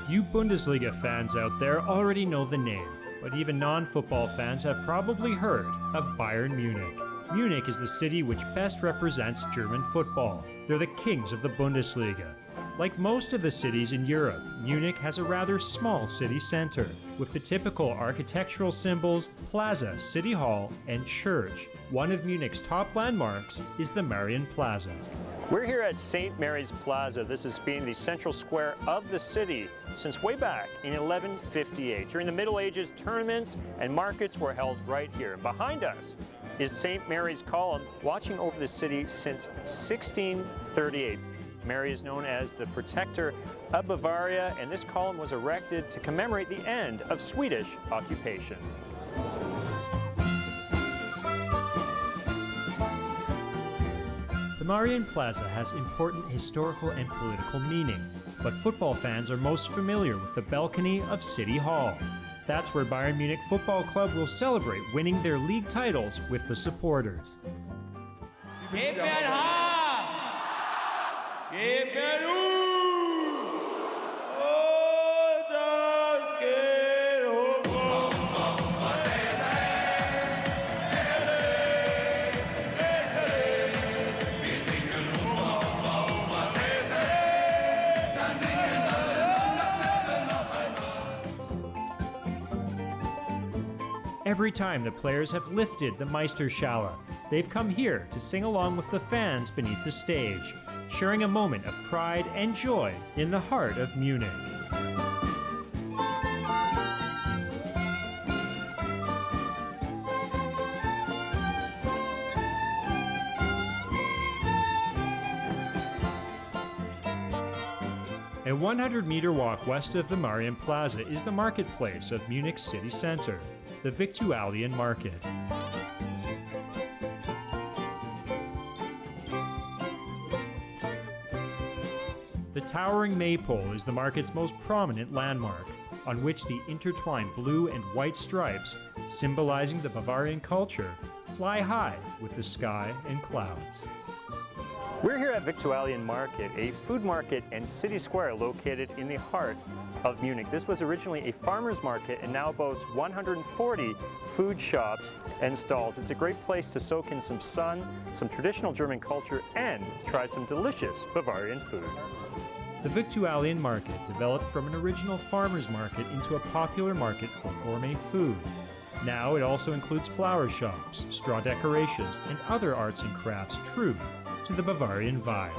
You Bundesliga fans out there already know the name, but even non-football fans have probably heard of Bayern Munich. Munich is the city which best represents German football. They're the kings of the Bundesliga. Like most of the cities in Europe, Munich has a rather small city center, with the typical architectural symbols, plaza, city hall, and church. One of Munich's top landmarks is the Marienplaza. We're here at St. Mary's Plaza. This has been the central square of the city since way back in 1158. During the Middle Ages, tournaments and markets were held right here. And behind us is St. Mary's Column, watching over the city since 1638. Mary is known as the protector of Bavaria, and this column was erected to commemorate the end of Swedish occupation. The Marienplaza has important historical and political meaning, but football fans are most familiar with the balcony of City Hall. That's where Bayern Munich Football Club will celebrate winning their league titles with the supporters. Gib mir ein H! Gib mir ein U! Oh, das geht hoch! Wir singen dann singen alle dasselbe noch einmal. Every time the players have lifted the Meisterschale, they've come here to sing along with the fans beneath the stage, sharing a moment of pride and joy in the heart of Munich. A 100-meter walk west of the Marienplaza is the marketplace of Munich's city center, the Victualian Market. The towering maypole is the market's most prominent landmark, on which the intertwined blue and white stripes, symbolizing the Bavarian culture, fly high with the sky and clouds. We're here at Victualian Market, a food market and city square located in the heart of Munich. This was originally a farmer's market and now boasts 140 food shops and stalls. It's a great place to soak in some sun, some traditional German culture, and try some delicious Bavarian food. The Victualian Market developed from an original farmer's market into a popular market for gourmet food. Now it also includes flower shops, straw decorations, and other arts and crafts true to the Bavarian vibe.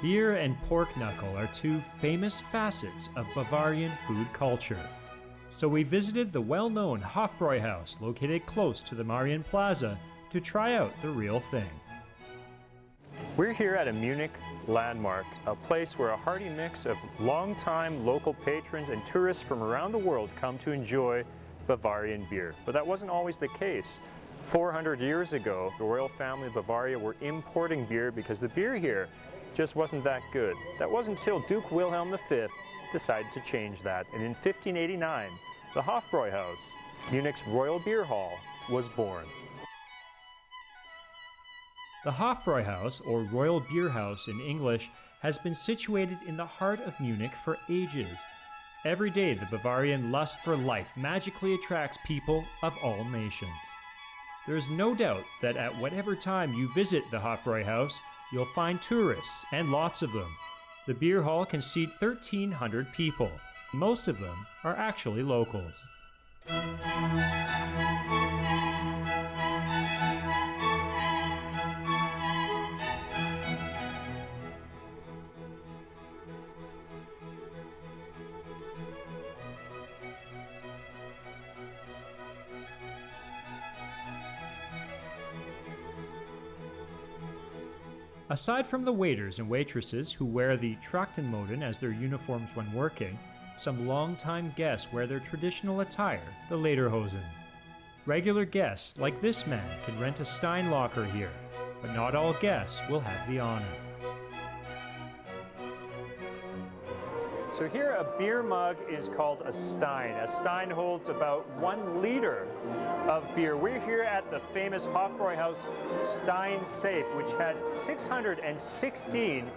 Beer and pork knuckle are two famous facets of Bavarian food culture. So we visited the well-known Hofbräuhaus located close to the Marienplaza to try out the real thing. We're here at a Munich landmark, a place where a hearty mix of longtime local patrons and tourists from around the world come to enjoy Bavarian beer. But that wasn't always the case. 400 years ago, the royal family of Bavaria were importing beer because the beer here just wasn't that good. That wasn't until Duke Wilhelm V decided to change that. And in 1589, the Hofbräuhaus, Munich's royal beer hall, was born. The Hofbräuhaus, or Royal Beer House in English, has been situated in the heart of Munich for ages. Every day, the Bavarian lust for life magically attracts people of all nations. There is no doubt that at whatever time you visit the Hofbräuhaus, you'll find tourists, and lots of them. The beer hall can seat 1,300 people. Most of them are actually locals. Aside from the waiters and waitresses who wear the Trachtenmoden as their uniforms when working, some longtime guests wear their traditional attire, the Lederhosen. Regular guests, like this man, can rent a Stein locker here, but not all guests will have the honor. So here a beer mug is called a Stein. A Stein holds about 1 liter of beer. We're here at the famous Hofbräuhaus Stein safe, which has 616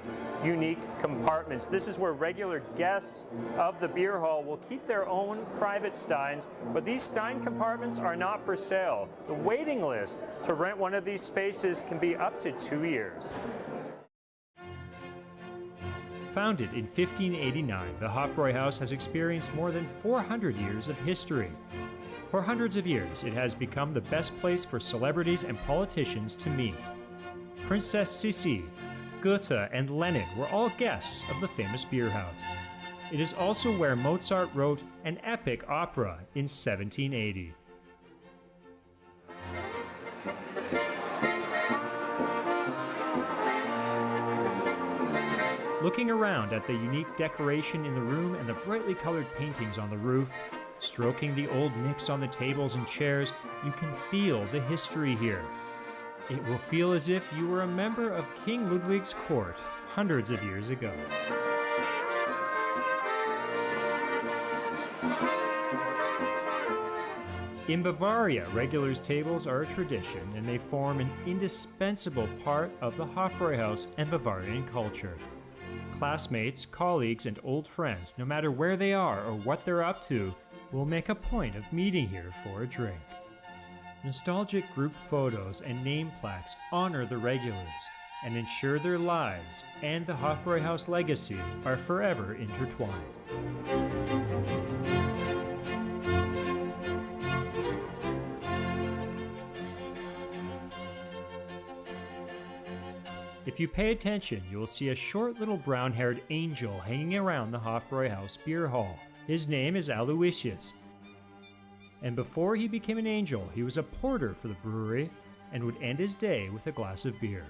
unique compartments. This is where regular guests of the beer hall will keep their own private Steins, but these Stein compartments are not for sale. The waiting list to rent one of these spaces can be up to 2 years. Founded in 1589, the Hofbräuhaus has experienced more than 400 years of history. For hundreds of years, it has become the best place for celebrities and politicians to meet. Princess Sissi, Goethe, and Lenin were all guests of the famous beer house. It is also where Mozart wrote an epic opera in 1780. Looking around at the unique decoration in the room and the brightly colored paintings on the roof, stroking the old nicks on the tables and chairs, you can feel the history here. It will feel as if you were a member of King Ludwig's court hundreds of years ago. In Bavaria, regulars' tables are a tradition, and they form an indispensable part of the Hofbräuhaus and Bavarian culture. Classmates, colleagues, and old friends, no matter where they are or what they're up to, will make a point of meeting here for a drink. Nostalgic group photos and name plaques honor the regulars and ensure their lives and the Hofbräuhaus legacy are forever intertwined. If you pay attention, you will see a short little brown-haired angel hanging around the Hofbräuhaus beer hall. His name is Aloysius. And before he became an angel, he was a porter for the brewery and would end his day with a glass of beer.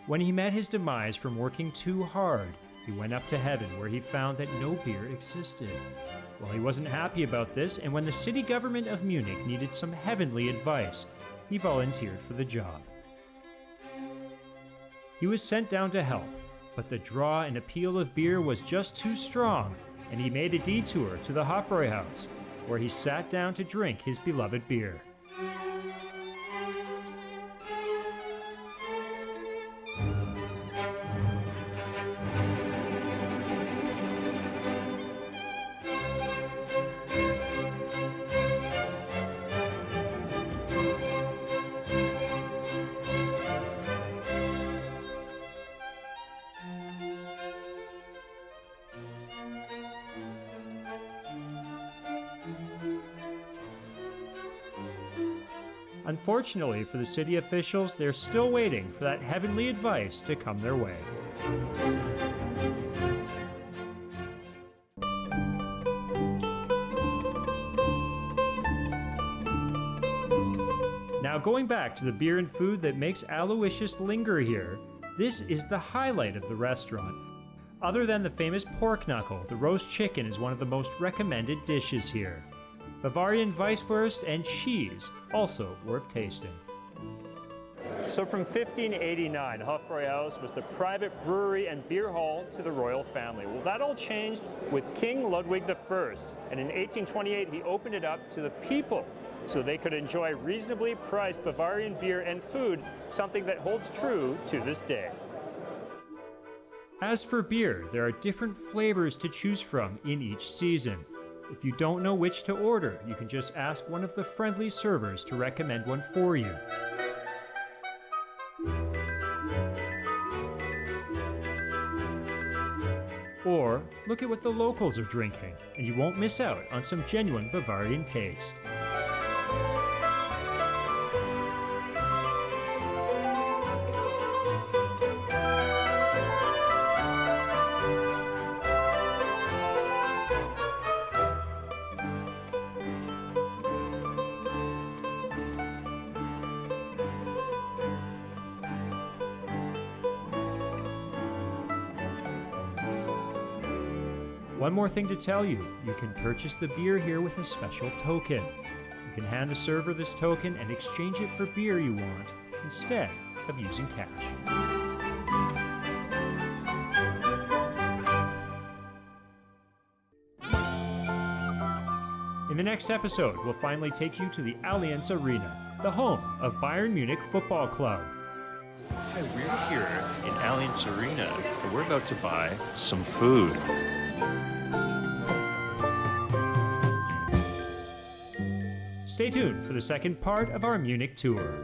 When he met his demise from working too hard, he went up to heaven where he found that no beer existed. Well, he wasn't happy about this, and when the city government of Munich needed some heavenly advice, he volunteered for the job. He was sent down to help, but the draw and appeal of beer was just too strong, and he made a detour to the Hofbräuhaus, where he sat down to drink his beloved beer. Unfortunately for the city officials, they're still waiting for that heavenly advice to come their way. Now going back to the beer and food that makes Aloysius linger here, this is the highlight of the restaurant. Other than the famous pork knuckle, the roast chicken is one of the most recommended dishes here. Bavarian Weisswurst and cheese, also worth tasting. So from 1589, Hofbräuhaus was the private brewery and beer hall to the royal family. Well, that all changed with King Ludwig I, and in 1828 he opened it up to the people so they could enjoy reasonably priced Bavarian beer and food, something that holds true to this day. As for beer, there are different flavors to choose from in each season. If you don't know which to order, you can just ask one of the friendly servers to recommend one for you. Or look at what the locals are drinking, and you won't miss out on some genuine Bavarian taste. One more thing to tell you, you can purchase the beer here with a special token. You can hand the server this token and exchange it for beer you want instead of using cash. In the next episode, we'll finally take you to the Allianz Arena, the home of Bayern Munich Football Club. Hi, we're here in Allianz Arena, and we're about to buy some food. Stay tuned for the second part of our Munich tour.